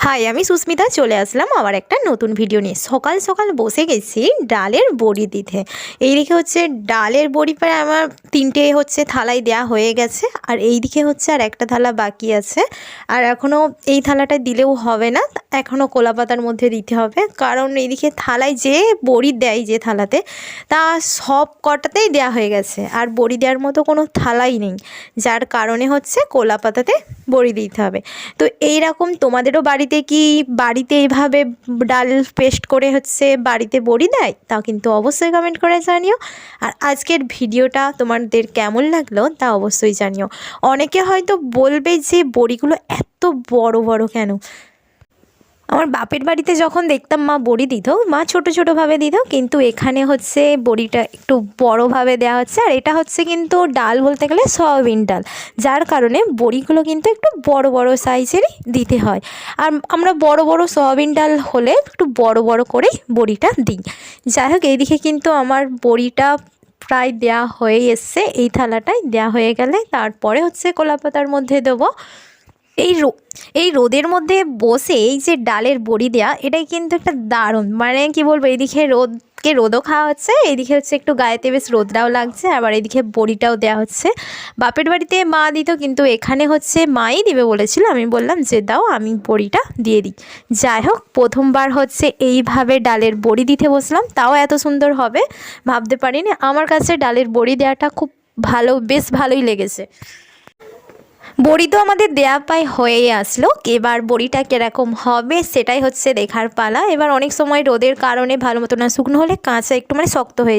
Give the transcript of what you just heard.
High, আমি সুস্মিতা চলে আসলাম আবার একটা নতুন ভিডিও নিয়ে। সকাল সকাল বসে গেছি ডালের বড়ি দিতে। এইদিকে হচ্ছে ডালের বড়ি প্রায় আমার 3টে হচ্ছে থালায় দেওয়া হয়ে গেছে, আর এইদিকে হচ্ছে আর একটা থালা বাকি আছে। আর এখনও এই থালাটা দিলেও হবে না, এখনও কলা পাতার মধ্যে দিতে হবে, কারণ এইদিকে থালায় যে বড়ি দেয় যে থালাতে, তা সব কটাতেই দেওয়া হয়ে গেছে, আর বড়ি দেওয়ার মতো কোনো থালাই নেই, যার কারণে হচ্ছে কলা পাতাতে বড়ি দিতে হবে। তো এইরকম তোমাদেরও বাড়িতে এইভাবে ডাল পেস্ট করে হচ্ছে বাড়িতে বড়ি দেয়? তা কিন্তু অবশ্যই কমেন্ট করে জানিও। আর আজকের ভিডিওটা তোমাদের কেমন লাগলো তা অবশ্যই জানিও। অনেকে হয়তো বলবে যে বড়িগুলো এত বড় বড় কেন? আমার বাপের বাড়িতে যখন দেখতাম মা বড়ি দিত, মা ছোটো ছোটোভাবে দিত, কিন্তু এখানে হচ্ছে বড়িটা একটু বড়োভাবে দেওয়া হচ্ছে। আর এটা হচ্ছে কিন্তু ডাল বলতে গেলে সয়াবিন ডাল, যার কারণে বড়িগুলো কিন্তু একটু বড় বড় সাইজেরই দিতে হয়। আর আমরা বড় বড় সয়াবিন ডাল হলে একটু বড় বড় করেই বড়িটা দিই। যাই হোক, এইদিকে কিন্তু আমার বড়িটা প্রায় দেয়া হয়ে এসছে। এই থালাটায় দেয়া হয়ে গেলে তারপরে হচ্ছে কলা পাতার মধ্যে দেবো। এই রোদের মধ্যে বসে এই যে ডালের বড়ি দেওয়া, এটাই কিন্তু একটা দারুণ, মানে কি বলবো, এইদিকে রোদও খাওয়া হচ্ছে, এইদিকে হচ্ছে একটু গায়েতে বেশ রোদটাও লাগছে, আবার এইদিকে বড়িটাও দেওয়া হচ্ছে। বাপের বাড়িতে মা দিত, কিন্তু এখানে হচ্ছে মাই দিবে বলেছিল, আমি বললাম যে দাও, আমি বড়িটা দিয়ে দিই। যাই হোক, প্রথমবার হচ্ছে এইভাবে ডালের বড়ি দিতে বসলাম, তাও এত সুন্দর হবে ভাবতে পারিনি। আমার কাছে ডালের বড়ি দেওয়াটা খুব বেশ ভালোই লেগেছে। বড়ি তো আমাদের দেয়া প্রায় হয়েই আসলো, এবার বড়িটা কীরকম হবে সেটাই হচ্ছে দেখার পালা। এবার অনেক সময় রোদের কারণে ভালো মতো না শুকনো হলে কাঁচা একটু মানে শক্ত হয়ে